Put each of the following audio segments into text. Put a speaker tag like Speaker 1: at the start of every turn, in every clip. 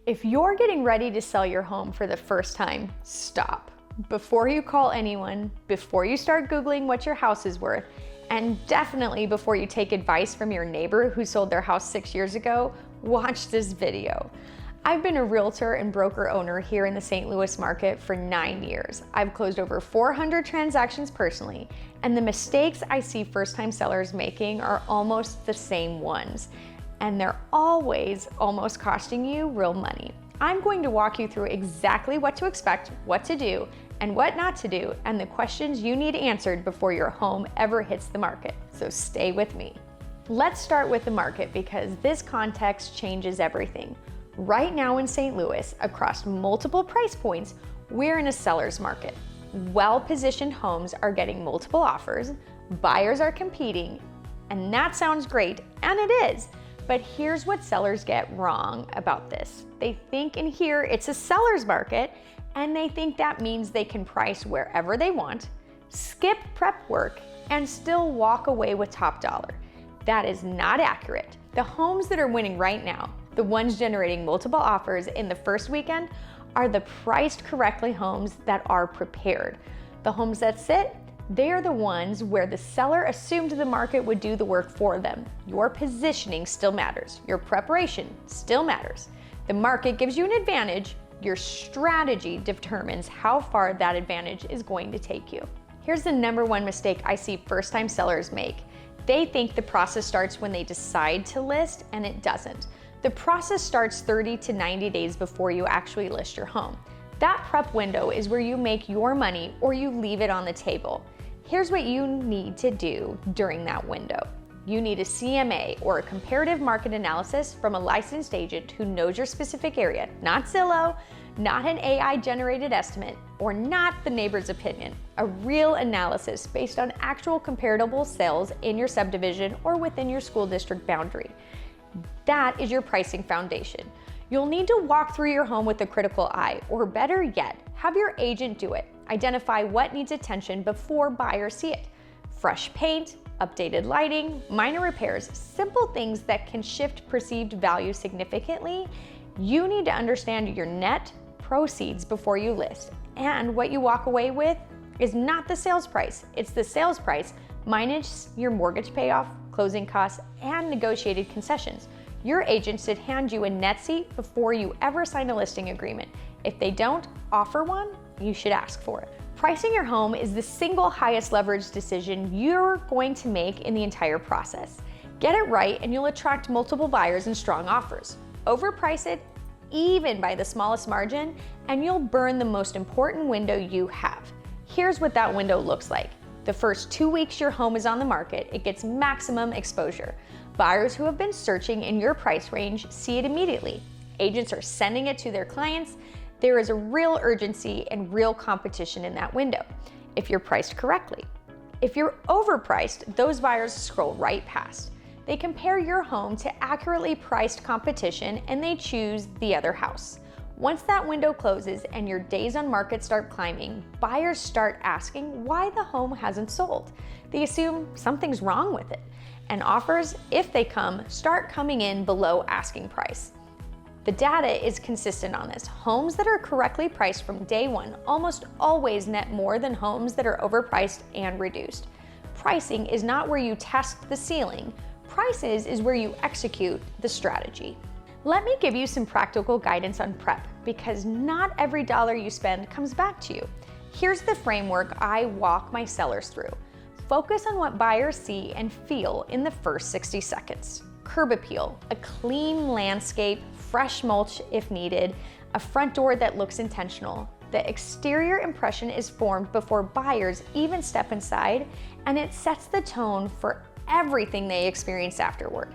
Speaker 1: If you're getting ready to sell your home for the first time, stop. Before you call anyone, before you start Googling what your house is worth, and definitely before you take advice from your neighbor who sold their house 6 years ago, watch this video. I've been a realtor and broker owner here in the St. Louis market for 9 years. I've closed over 400 transactions personally, and the mistakes I see first-time sellers making are almost the same ones. And they're always almost costing you real money. I'm going to walk you through exactly what to expect, what to do, and what not to do, and the questions you need answered before your home ever hits the market. So stay with me. Let's start with the market because this context changes everything. Right now in St. Louis, across multiple price points, we're in a seller's market. Well-positioned homes are getting multiple offers, buyers are competing, and that sounds great, and it is. But here's what sellers get wrong about this. They think and hear it's a seller's market, and they think that means they can price wherever they want, skip prep work, and still walk away with top dollar. That is not accurate. The homes that are winning right now, the ones generating multiple offers in the first weekend, are the priced correctly homes that are prepared. The homes that sit, they are the ones where the seller assumed the market would do the work for them. Your positioning still matters. Your preparation still matters. The market gives you an advantage. Your strategy determines how far that advantage is going to take you. Here's the number one mistake I see first-time sellers make. They think the process starts when they decide to list, and it doesn't. The process starts 30 to 90 days before you actually list your home. That prep window is where you make your money or you leave it on the table. Here's what you need to do during that window. You need a CMA or a comparative market analysis from a licensed agent who knows your specific area, not Zillow, not an AI-generated estimate, or not the neighbor's opinion. A real analysis based on actual comparable sales in your subdivision or within your school district boundary. That is your pricing foundation. You'll need to walk through your home with a critical eye, or better yet, have your agent do it. Identify what needs attention before buyers see it. Fresh paint, updated lighting, minor repairs, simple things that can shift perceived value significantly. You need to understand your net proceeds before you list. And what you walk away with is not the sales price. It's the sales price minus your mortgage payoff, closing costs, and negotiated concessions. Your agent should hand you a net seat before you ever sign a listing agreement. If they don't offer one, you should ask for it. Pricing your home is the single highest leverage decision you're going to make in the entire process. Get it right and you'll attract multiple buyers and strong offers. Overprice it, even by the smallest margin, and you'll burn the most important window you have. Here's what that window looks like. The first 2 weeks your home is on the market, it gets maximum exposure. Buyers who have been searching in your price range see it immediately. Agents are sending it to their clients. There is a real urgency and real competition in that window, if you're priced correctly. If you're overpriced, those buyers scroll right past. They compare your home to accurately priced competition and they choose the other house. Once that window closes and your days on market start climbing, buyers start asking why the home hasn't sold. They assume something's wrong with it. And offers, if they come, start coming in below asking price. The data is consistent on this. Homes that are correctly priced from day one almost always net more than homes that are overpriced and reduced. Pricing is not where you test the ceiling. Prices is where you execute the strategy. Let me give you some practical guidance on prep because not every dollar you spend comes back to you. Here's the framework I walk my sellers through. Focus on what buyers see and feel in the first 60 seconds. Curb appeal, a clean landscape, fresh mulch if needed, a front door that looks intentional. The exterior impression is formed before buyers even step inside, and it sets the tone for everything they experience afterward.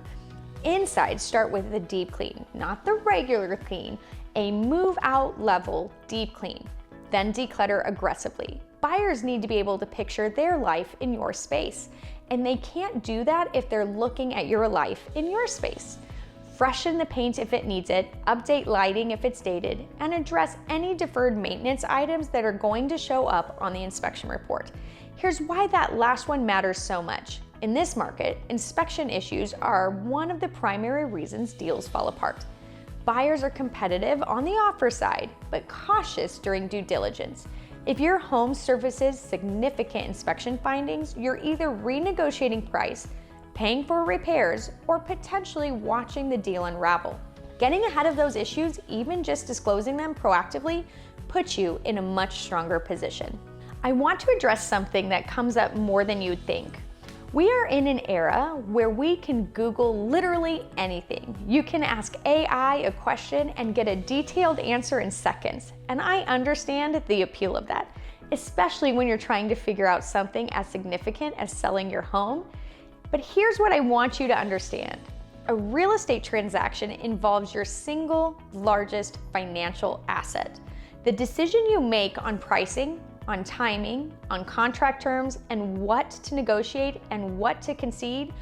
Speaker 1: Inside, start with the deep clean, not the regular clean, a move out level deep clean. Then declutter aggressively. Buyers need to be able to picture their life in your space, and they can't do that if they're looking at your life in your space. Freshen the paint if it needs it, update lighting if it's dated, and address any deferred maintenance items that are going to show up on the inspection report. Here's why that last one matters so much. In this market, inspection issues are one of the primary reasons deals fall apart. Buyers are competitive on the offer side, but cautious during due diligence. If your home surfaces significant inspection findings, you're either renegotiating price, paying for repairs, or potentially watching the deal unravel. Getting ahead of those issues, even just disclosing them proactively, puts you in a much stronger position. I want to address something that comes up more than you'd think. We are in an era where we can Google literally anything. You can ask AI a question and get a detailed answer in seconds. And I understand the appeal of that, especially when you're trying to figure out something as significant as selling your home. But here's what I want you to understand. A real estate transaction involves your single largest financial asset. The decision you make on pricing, on timing, on contract terms, and what to negotiate and what to concede,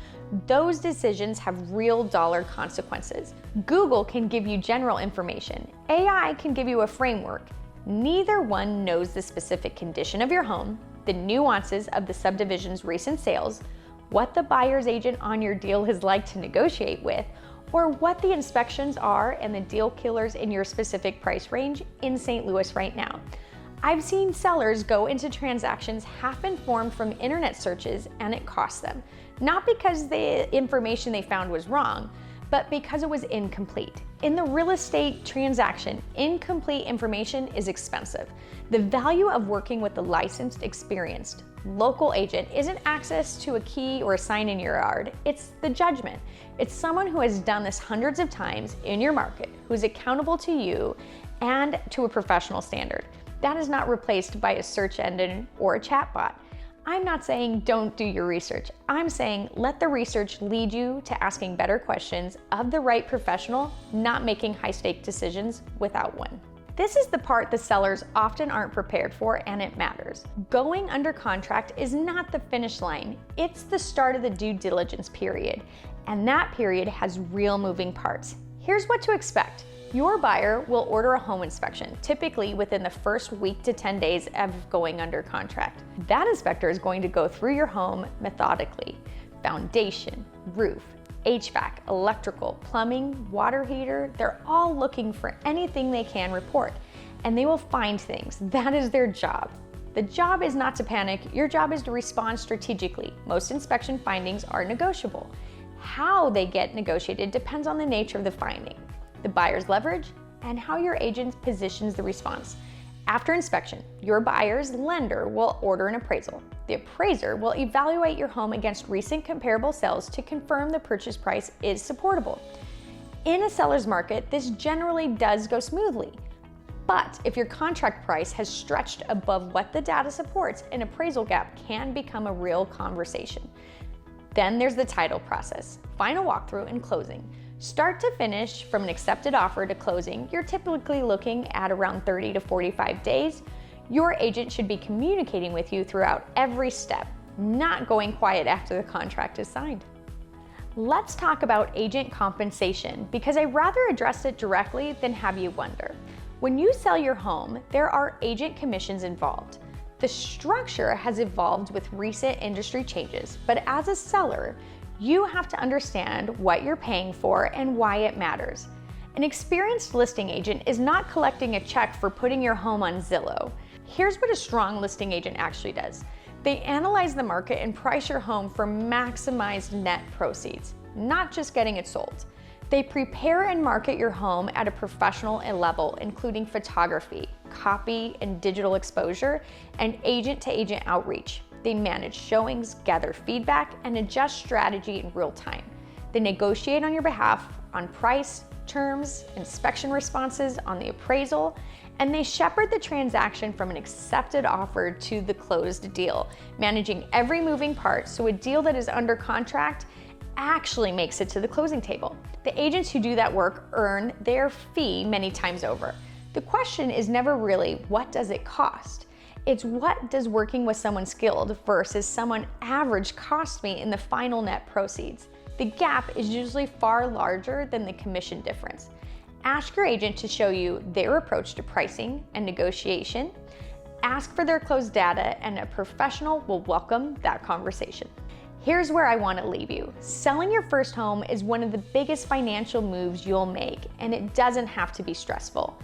Speaker 1: those decisions have real dollar consequences. Google can give you general information. AI can give you a framework. Neither one knows the specific condition of your home, the nuances of the subdivision's recent sales, what the buyer's agent on your deal is like to negotiate with, or what the inspections are and the deal killers in your specific price range in St. Louis right now. I've seen sellers go into transactions half-informed from internet searches and it cost them. Not because the information they found was wrong, but because it was incomplete. In the real estate transaction, incomplete information is expensive. The value of working with a licensed, experienced, local agent isn't access to a key or a sign in your yard, it's the judgment. It's someone who has done this hundreds of times in your market, who's accountable to you and to a professional standard. That is not replaced by a search engine or a chatbot. I'm not saying don't do your research. I'm saying let the research lead you to asking better questions of the right professional, not making high-stake decisions without one. This is the part the sellers often aren't prepared for, and it matters. Going under contract is not the finish line. It's the start of the due diligence period, and that period has real moving parts. Here's what to expect. Your buyer will order a home inspection, typically within the first week to 10 days of going under contract. That inspector is going to go through your home methodically. Foundation, roof, HVAC, electrical, plumbing, water heater, they're all looking for anything they can report, and they will find things. That is their job. The job is not to panic, your job is to respond strategically. Most inspection findings are negotiable. How they get negotiated depends on the nature of the finding, the buyer's leverage, and how your agent positions the response. After inspection, your buyer's lender will order an appraisal. The appraiser will evaluate your home against recent comparable sales to confirm the purchase price is supportable. In a seller's market, this generally does go smoothly. But if your contract price has stretched above what the data supports, an appraisal gap can become a real conversation. Then there's the title process, final walkthrough and closing. Start to finish, from an accepted offer to closing, you're typically looking at around 30 to 45 days. Your agent should be communicating with you throughout every step, not going quiet after the contract is signed. Let's talk about agent compensation, because I'd rather address it directly than have you wonder. When you sell your home, there are agent commissions involved. The structure has evolved with recent industry changes, but as a seller, you have to understand what you're paying for and why it matters. An experienced listing agent is not collecting a check for putting your home on Zillow. Here's what a strong listing agent actually does. They analyze the market and price your home for maximized net proceeds, not just getting it sold. They prepare and market your home at a professional level, including photography, copy and digital exposure, and agent-to-agent outreach. They manage showings, gather feedback, and adjust strategy in real time. They negotiate on your behalf on price, terms, inspection responses, on the appraisal, and they shepherd the transaction from an accepted offer to the closed deal, managing every moving part so a deal that is under contract actually makes it to the closing table. The agents who do that work earn their fee many times over. The question is never really, what does it cost? It's what does working with someone skilled versus someone average cost me in the final net proceeds? The gap is usually far larger than the commission difference. Ask your agent to show you their approach to pricing and negotiation. Ask for their closed data, and a professional will welcome that conversation. Here's where I want to leave you. Selling your first home is one of the biggest financial moves you'll make, and it doesn't have to be stressful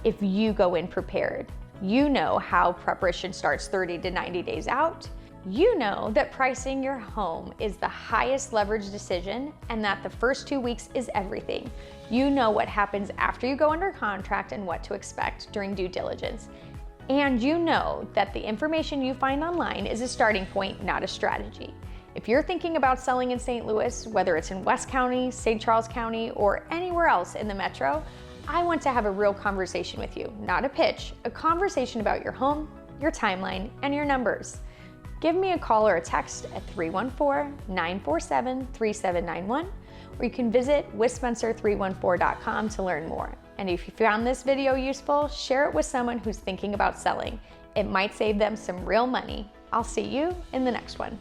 Speaker 1: if you go in prepared. You know how preparation starts 30 to 90 days out. You know that pricing your home is the highest leverage decision and that the first 2 weeks is everything. You know what happens after you go under contract and what to expect during due diligence. And you know that the information you find online is a starting point, not a strategy. If you're thinking about selling in St. Louis, whether it's in West County, St. Charles County, or anywhere else in the metro, I want to have a real conversation with you, not a pitch, a conversation about your home, your timeline, and your numbers. Give me a call or a text at 314-947-3791, or you can visit WithSpencer314.com to learn more. And if you found this video useful, share it with someone who's thinking about selling. It might save them some real money. I'll see you in the next one.